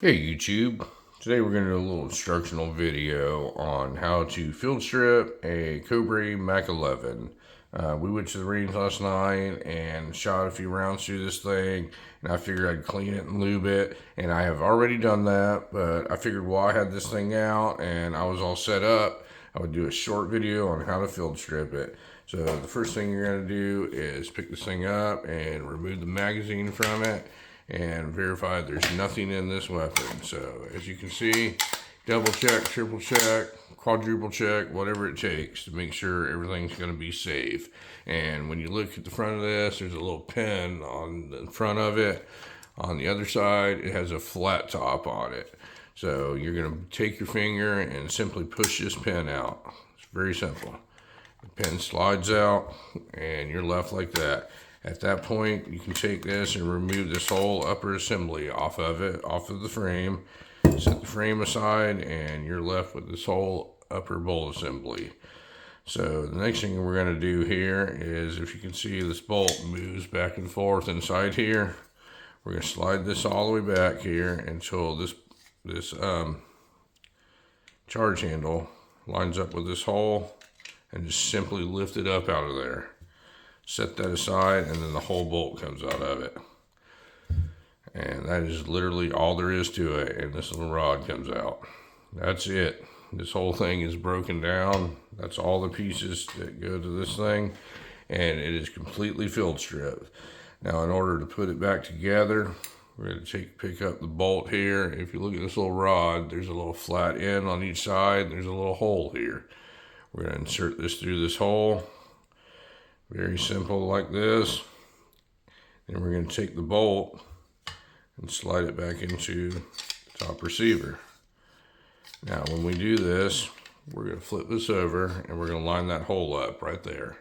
Hey YouTube, today we're going to do a little instructional video on how to field strip a Cobray Mac-11. We went to the range last night and shot a few rounds through this thing, and I figured I'd clean it and lube it, and I have already done that, but I figured while I had this thing out and I was all set up, I would do a short video on how to field strip it. So the first thing you're going to do is pick this thing up and remove the magazine from it and verify there's nothing in this weapon. So as you can see, double check, triple check, quadruple check, whatever it takes to make sure everything's going to be safe. And when you look at the front of this, there's a little pin on the front of it. On the other side, it has a flat top on it. So you're going to take your finger and simply push this pin out. It's very simple. The pin slides out and you're left like that. At that point, you can take this and remove this whole upper assembly off of the frame. Set the frame aside and you're left with this whole upper bolt assembly. So the next thing we're going to do here is, if you can see, this bolt moves back and forth inside here. We're going to slide this all the way back here until this charge handle lines up with this hole, and just simply lift it up out of there. Set that aside, and then the whole bolt comes out of it. And that is literally all there is to it, and this little rod comes out. That's it. This whole thing is broken down. That's all the pieces that go to this thing, and it is completely field stripped. Now, in order to put it back together, we're going to pick up the bolt here. If you look at this little rod, there's a little flat end on each side, and there's a little hole here. We're going to insert this through this hole. Very simple, like this. Then we're going to take the bolt and slide it back into the top receiver. Now, when we do this, we're going to flip this over and we're going to line that hole up right there.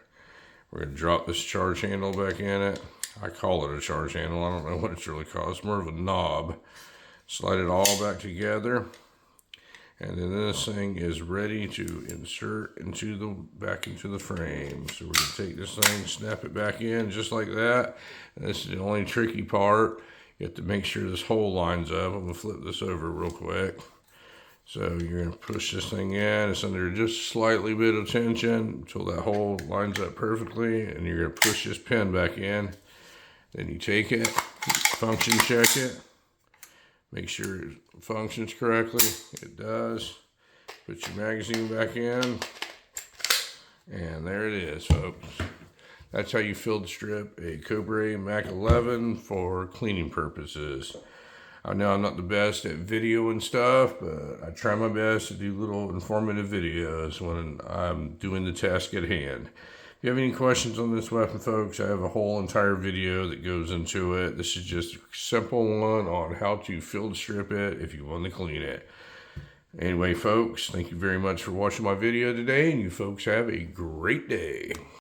We're going to drop this charge handle back in it. I call it a charge handle. I don't know what it's really called. It's more of a knob. Slide it all back together. And then this thing is ready to insert back into the frame. So we're going to take this thing, snap it back in just like that. And this is the only tricky part. You have to make sure this hole lines up. I'm going to flip this over real quick. So you're going to push this thing in. It's under just slightly bit of tension until that hole lines up perfectly. And you're going to push this pin back in. Then you take it, function check it. Make sure it functions correctly. It does. Put your magazine back in. And there it is, folks. That's how you field strip a Cobray Mac-11 for cleaning purposes. I know I'm not the best at video and stuff, but I try my best to do little informative videos when I'm doing the task at hand. If you have any questions on this weapon, folks, I have a whole entire video that goes into it. This is just a simple one on how to field strip it if you want to clean it. Anyway, folks, thank you very much for watching my video today, and you folks have a great day.